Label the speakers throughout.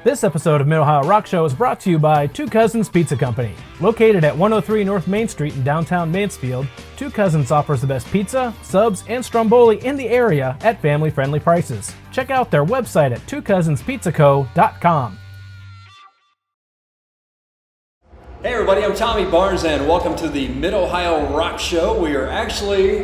Speaker 1: This episode of Mid-Ohio Rock Show is brought to you by Two Cousins Pizza Company. Located at 103 North Main Street in downtown Mansfield, Two Cousins offers the stromboli pizza, subs, and stromboli in the area at family-friendly prices. Check out their website at twocousinspizzaco.com.
Speaker 2: Hey everybody, I'm Tommy Barnes and welcome to the Mid-Ohio Rock Show. We are actually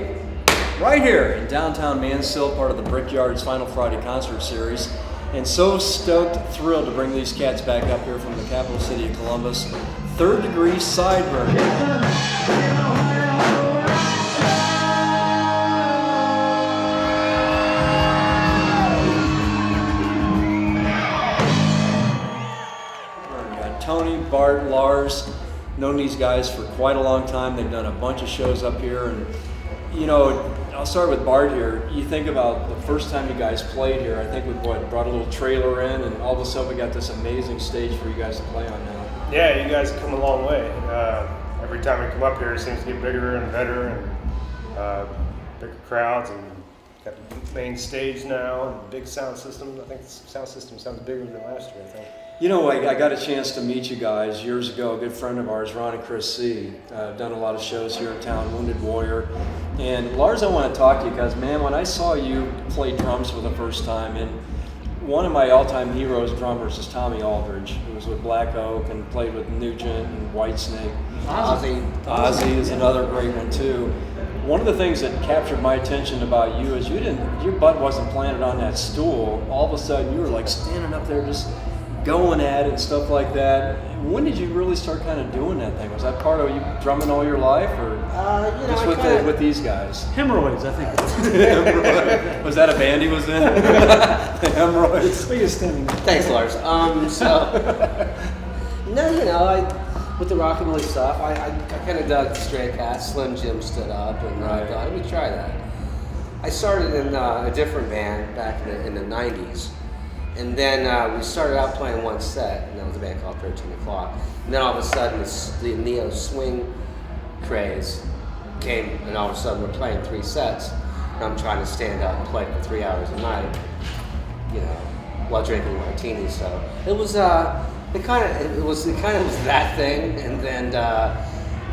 Speaker 2: right here in downtown Mansfield, part of the Brickyard's Final Friday concert series. And so stoked, thrilled to bring these cats back up here from the capital city of Columbus. Third Degree Sideburn. Tony, Bart, Lars, known these guys for quite a long time. They've done a bunch of shows up here, and you know, I'll start with Bart here. You think about the first time you guys played here. I think we brought a little trailer in, and all of a sudden we got this amazing stage for you guys to play on now.
Speaker 3: Yeah, you guys have come a long way. Every time we come up here, it seems to get bigger and better, and bigger crowds, and got the main stage now, and big sound system. I think the sound system sounds bigger than last year, I think.
Speaker 2: You know, I got a chance to meet you guys years ago. A good friend of ours, Ron and Chris C. Done a lot of shows here in town, Wounded Warrior. And Lars, I want to talk to you because, man, when I saw you play drums for the first time, and one of my all-time heroes drummers is Tommy Aldridge, who was with Black Oak and played with Nugent and Whitesnake. Ozzy is another great one too. One of the things that captured my attention about you is your butt wasn't planted on that stool. All of a sudden, you were like standing up there just going at it and stuff like that. When did you really start kind of doing that thing? Was that part of you drumming all your life, or just with these guys?
Speaker 1: Hemorrhoids, I think.
Speaker 2: Was that a band he was in? Hemorrhoids.
Speaker 4: Thanks, Lars. With the rockabilly stuff, I kind of dug Stray Cats. Slim Jim stood up, and I thought, let me try that. I started in a different band back in the 90s. And then we started out playing one set, and that was a band called 13 O'Clock. And then all of a sudden, the neo swing craze came, and all of a sudden we're playing 3 sets. And I'm trying to stand up and play for 3 hours a night, you know, while drinking martinis. So it was it kind of was that thing. And then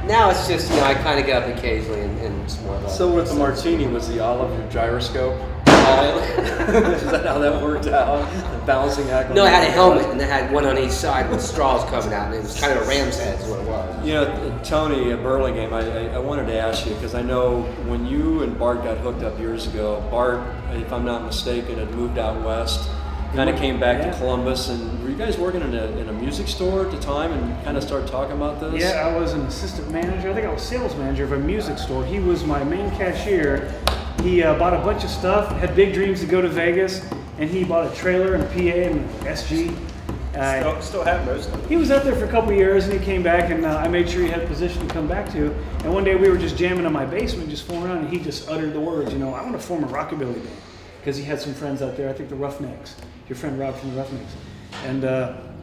Speaker 4: now it's just, you know, I kind of get up occasionally and it's more of a.
Speaker 2: So with the martini, was the olive your gyroscope? Is that how that worked out? The balancing act?
Speaker 4: No, I had a helmet, and they had one on each side with straws coming out, and it was kind of a ram's head is what it was.
Speaker 2: You know, Tony, at Burlingame, I wanted to ask you, because I know when you and Bart got hooked up years ago, Bart, if I'm not mistaken, had moved out west, kind of came back to Columbus, and were you guys working in a music store at the time and kind of started talking about this?
Speaker 5: Yeah, I was an assistant manager. I think I was sales manager of a music store. He was my main cashier. He bought a bunch of stuff, had big dreams to go to Vegas, and he bought a trailer and a PA and an SG.
Speaker 3: Still have most of them.
Speaker 5: He was out there for a couple of years, and he came back, and I made sure he had a position to come back to. And one day we were just jamming in my basement, just fooling around, and he just uttered the words, you know, I want to form a rockabilly band. Because he had some friends out there, I think the Roughnecks, your friend Rob from the Roughnecks. And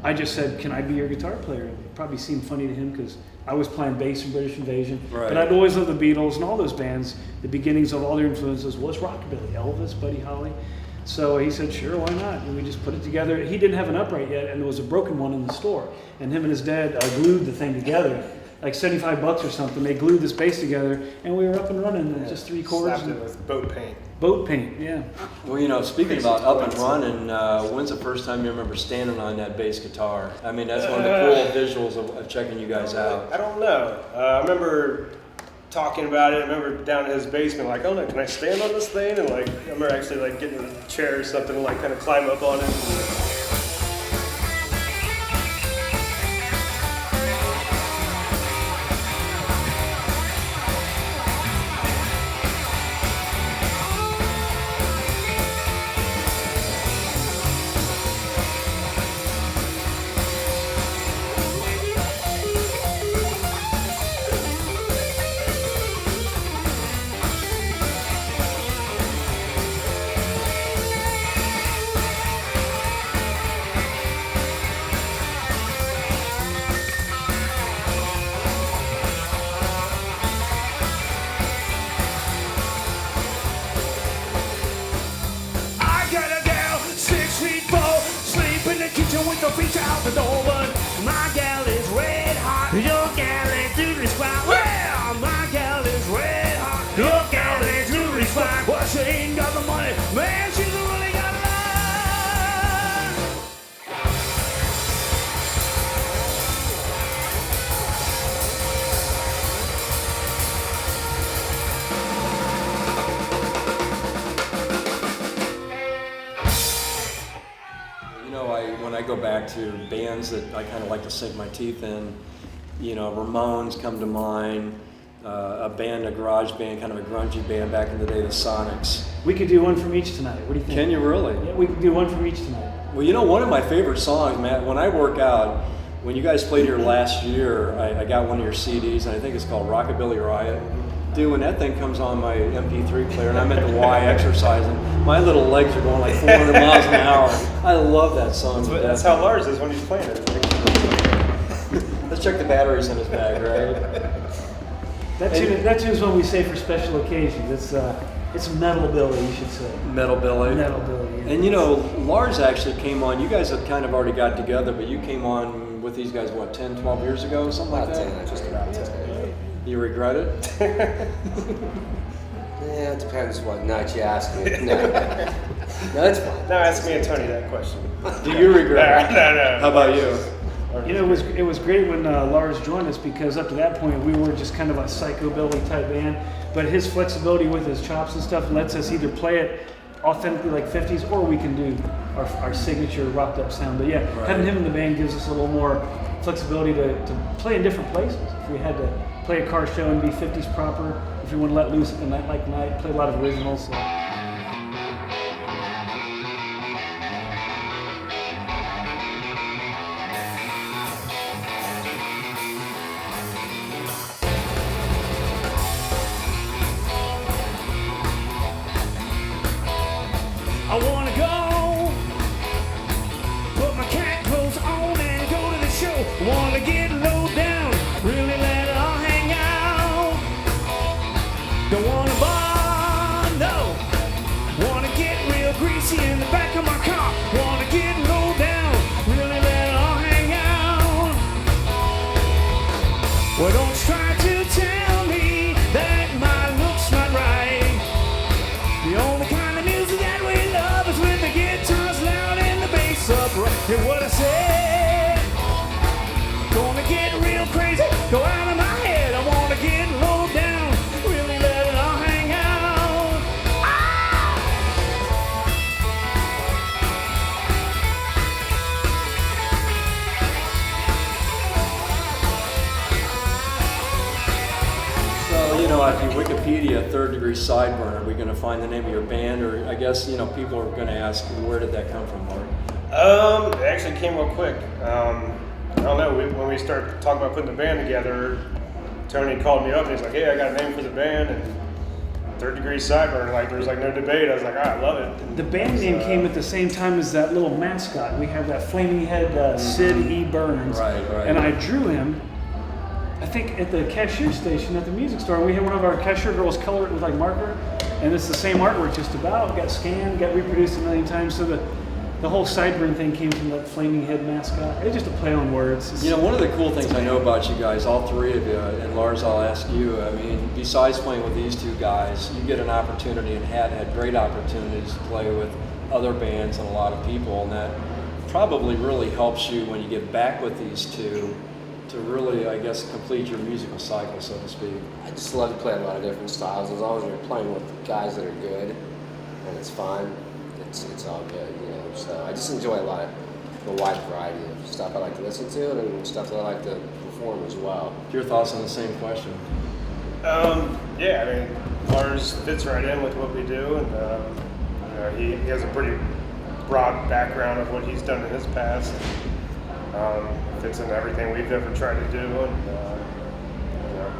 Speaker 5: I just said, can I be your guitar player? It probably seemed funny to him because I was playing bass in British Invasion. Right. But I'd always loved the Beatles and all those bands. The beginnings of all their influences was rockabilly, Elvis, Buddy Holly. So he said, sure, why not? And we just put it together. He didn't have an upright yet, and there was a broken one in the store. And him and his dad glued the thing together. Like $75 or something. They glued this bass together, and we were up and running in just 3 chords.
Speaker 3: Slapped it with boat paint.
Speaker 5: Boat paint, yeah.
Speaker 2: Well, you know, speaking about up and running, when's the first time you remember standing on that bass guitar? I mean, that's one of the cool visuals of checking you guys out.
Speaker 3: I don't know. I remember talking about it. I remember down in his basement, like, oh no, can I stand on this thing? And like, I remember actually like getting a chair or something and like kind of climb up on it.
Speaker 6: Even with the feature out the door, but my gal is red hot. Your gal is doodly squat. Well, my gal is red hot. Your gal is doodly squat. Well, she ain't got the money. Man, she's really got a
Speaker 2: when I go back to bands that I kind of like to sink my teeth in, Ramones come to mind, a garage band, kind of a grungy band back in the day, the Sonics.
Speaker 5: We could do one from each tonight. What do you think?
Speaker 2: Can you really?
Speaker 5: Yeah, we could do one from each tonight.
Speaker 2: Well, one of my favorite songs, Matt, when I work out, when you guys played here last year, I got one of your CDs, and I think it's called Rockabilly Riot. Dude, when that thing comes on my MP3 player and I'm at the Y exercising, my little legs are going like 400 miles an hour. I love that song.
Speaker 3: That's how Lars is when he's playing it.
Speaker 2: Let's check the batteries in his bag, right?
Speaker 5: That tune's one we say for special occasions. It's Metal Billy, you should say.
Speaker 2: Metal Billy.
Speaker 5: Metal Billy. Yeah.
Speaker 2: And Lars actually came on. You guys have kind of already got together, but you came on with these guys, 10, 12 years ago, something like that?
Speaker 4: About 10, just about 10.
Speaker 2: You regret it?
Speaker 4: Yeah, it depends what night you ask me. No, it's fine.
Speaker 3: Now ask me and Tony that question.
Speaker 2: Do you regret it?
Speaker 3: No.
Speaker 2: How about you?
Speaker 5: It was great when Lars joined us, because up to that point we were just kind of a psychobilly type band, but his flexibility with his chops and stuff lets us either play it authentically like 50s, or we can do our signature rocked up sound. But yeah,
Speaker 2: right.
Speaker 5: Having him in the band gives us a little more flexibility to play in different places. If we had to play a car show and be 50s proper, if we want to let loose at the night like night, play a lot of originals. So.
Speaker 6: I wanna go, put my cat clothes on and go to the show. Wanna get low down, really let it all hang out. Don't wanna bar, no. Wanna get real greasy in the back of my car. Wanna get low down, really let it all hang out. Well, don't try to tell me that my looks not right. The only kind of music that we love is when the guitar's loud and the bass upright. Hear what I said? Gonna get real crazy, go out of my head. I wanna get low down, really let it all hang out.
Speaker 2: So, if you Wikipedia Third Degree Sideburn, are we going to find the name of your band? Or I guess, people are going to ask, where did that come from, Mark?
Speaker 3: It actually came real quick. I don't know, when we started talking about putting the band together, Tony called me up and he's like, hey, I got a name for the band, and Third Degree Sideburn, there's no debate. I was like, I love it.
Speaker 5: The band name came at the same time as that little mascot. We have that flaming head, Sid E. Burns.
Speaker 2: Right.
Speaker 5: And I drew him, I think, at the cashier station at the music store. We had one of our cashier girls color it with marker, and it's the same artwork just about. Got scanned, got reproduced a million times. So the whole Sideburn thing came from that flaming head mascot. It's just a play on words.
Speaker 2: One of the cool things I know about you guys, all three of you, and Lars, I'll ask you, besides playing with these two guys, you get an opportunity and had great opportunities to play with other bands and a lot of people, and that probably really helps you when you get back with these two to really, I guess, complete your musical cycle, so to speak.
Speaker 4: I just love to play a lot of different styles. As long as you're playing with guys that are good and it's fun, it's all good, So I just enjoy a lot of the wide variety of stuff I like to listen to and stuff that I like to perform as well.
Speaker 2: Your thoughts on the same question?
Speaker 3: Lars fits right in with what we do, and he has a pretty broad background of what he's done in his past. Fits in everything we've ever tried to do, and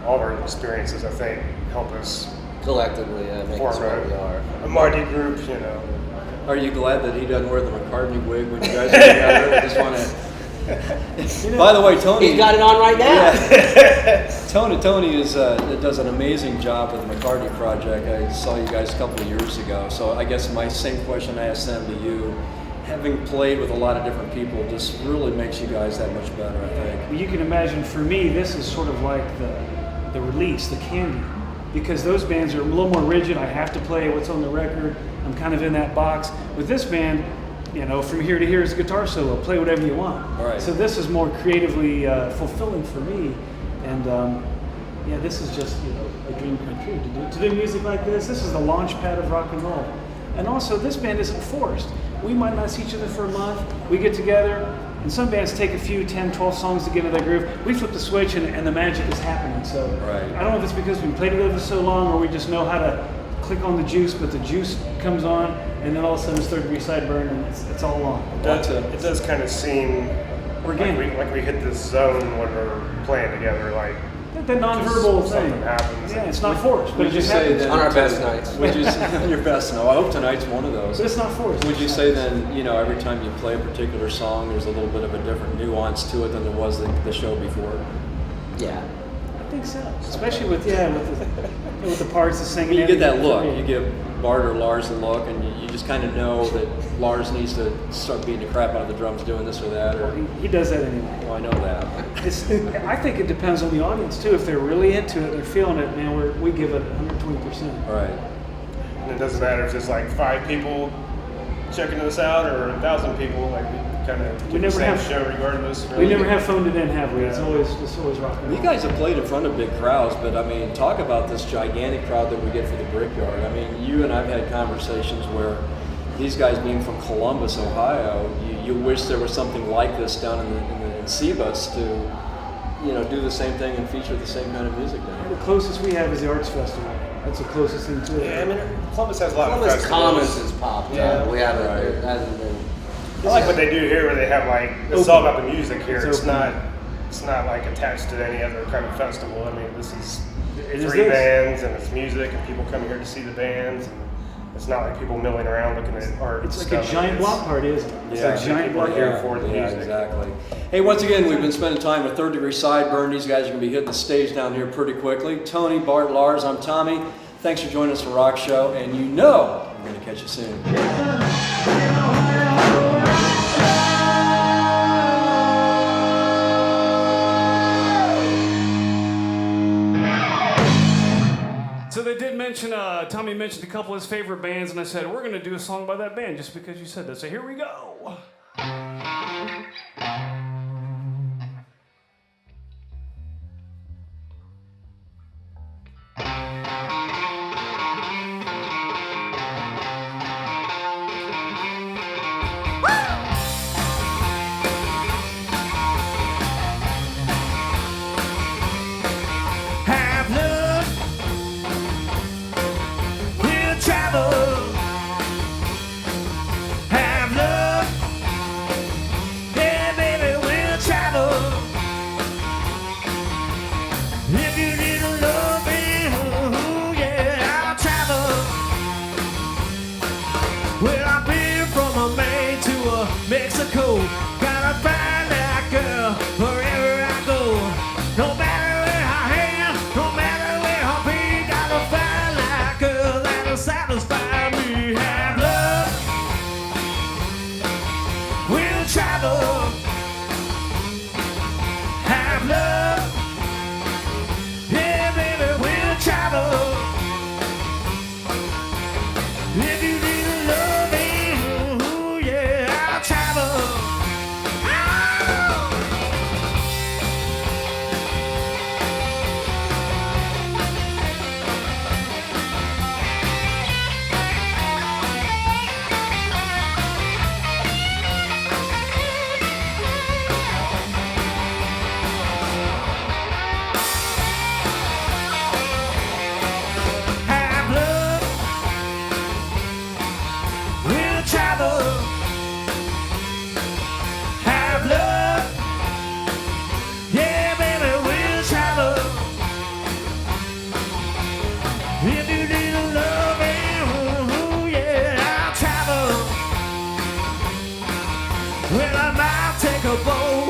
Speaker 3: all of our experiences, I think, help us
Speaker 4: collectively make us what we are.
Speaker 3: A mighty group,
Speaker 2: Are you glad that he doesn't wear the McCartney wig when you guys are together? I just want to. By the way, Tony.
Speaker 4: He's got it on right now.
Speaker 2: Yeah. Tony does an amazing job with the McCartney project. I saw you guys a couple of years ago, so I guess my same question I asked them to you: having played with a lot of different people just really makes you guys that much better, I think.
Speaker 5: Well, you can imagine for me, this is sort of like the release, the candy, because those bands are a little more rigid. I have to play what's on the record. I'm kind of in that box. With this band, you know, from here to here is a guitar solo. Play whatever you want.
Speaker 2: Right.
Speaker 5: So this is more creatively fulfilling for me, and yeah, this is just, you know, a dream come true to do music like this. This is the launch pad of rock and roll. And also, this band isn't forced. We might not see each other for a month. We get together, and some bands take a few 10, 12 songs to get into their groove. We flip the switch, and the magic is happening. So
Speaker 2: Right.
Speaker 5: I don't know if it's because we played together for so long, or we just know how to click on the juice, but the juice comes on, and then all of a sudden it's third degree sideburn, and it's all on.
Speaker 3: It does kind of seem
Speaker 5: Organic.
Speaker 3: like we hit this zone when we're playing together, like
Speaker 5: The nonverbal
Speaker 3: just
Speaker 5: thing.
Speaker 3: something happens.
Speaker 5: Yeah, it's not forced, but
Speaker 2: Would
Speaker 5: it
Speaker 2: you
Speaker 5: just
Speaker 2: say
Speaker 5: happens.
Speaker 2: then,
Speaker 4: On our best nights.
Speaker 2: Would you say, your best? No, I hope tonight's one of those.
Speaker 5: But it's not forced.
Speaker 2: Would you say then, you know, every time you play a particular song, there's a little bit of a different nuance to it than there was the show before?
Speaker 4: Yeah.
Speaker 5: I think so. Especially with the parts, the singing.
Speaker 2: You get that look.
Speaker 5: Yeah.
Speaker 2: You give Bart or Lars the look, and you just kind of know that Lars needs to start beating the crap out of the drums doing this or that. Or
Speaker 5: He does that anyway.
Speaker 2: well, I know that.
Speaker 5: I think it depends on the audience too. If they're really into it, they're feeling it, man, we give it 120%.
Speaker 2: All right.
Speaker 3: And it doesn't matter if there's like 5 people checking us out or 1,000 people. Like we kind of do the
Speaker 5: never
Speaker 3: same
Speaker 5: have-
Speaker 3: show regardless.
Speaker 5: We
Speaker 3: really.
Speaker 5: never have phoned it in, have we? It's
Speaker 3: Yeah.
Speaker 5: always rock and roll.
Speaker 2: You guys have played in front of big crowds, but I mean, talk about this gigantic crowd that we get for the Brickyard. I mean, you and I've had conversations where these guys being from Columbus, Ohio, you wish there was something like this down in Sebus to, you know, do the same thing and feature the same kind of music down
Speaker 5: The
Speaker 2: here.
Speaker 5: closest we have is the Arts Festival. That's the closest thing to it.
Speaker 3: Yeah, I mean, Columbus has a lot of
Speaker 4: Columbus
Speaker 3: festivals.
Speaker 4: Commons has popped
Speaker 3: Yeah.
Speaker 4: up. We haven't.
Speaker 2: Right.
Speaker 4: There hasn't been.
Speaker 3: I like what they do here, where they have like it's all about the music here.
Speaker 5: It's
Speaker 3: It's not like attached to any other kind of festival. I mean, this is
Speaker 5: It is
Speaker 3: 3
Speaker 5: this.
Speaker 3: bands and it's music, and people come here to see the bands. And it's not like people milling around looking at art.
Speaker 5: It's
Speaker 3: and
Speaker 5: like a
Speaker 3: stuff.
Speaker 5: giant
Speaker 3: It's-
Speaker 5: block party, isn't it? It's
Speaker 2: Yeah.
Speaker 5: like a giant
Speaker 3: People are
Speaker 5: block
Speaker 3: here
Speaker 5: party.
Speaker 3: for the
Speaker 2: Yeah,
Speaker 3: music.
Speaker 2: exactly. Hey, once again, we've been spending time with Third Degree Sideburn. These guys are going to be hitting the stage down here pretty quickly. Tony, Bart, Lars, I'm Tommy. Thanks for joining us for Rock Show, and you know we're going to catch you soon.
Speaker 6: So they did mention, Tommy mentioned a couple of his favorite bands, and I said, we're going to do a song by that band just because you said that. So here we go. Have love, we'll travel. Have love, yeah, baby, we'll travel. If you need a loving, ooh, yeah, I'll travel. Well, I've been from Maine to Mexico. Gotta find that girl wherever I go. No matter where I am, no matter where I'll be, gotta find that girl that'll satisfy me. Have love, we'll travel. Have love, yeah, baby, we'll travel. If you need a loving, ooh, yeah, I'll travel. Have love, we'll travel. Have love, yeah, baby, we'll travel. If you need a loving, ooh, yeah, I'll travel. Well, I might take a boat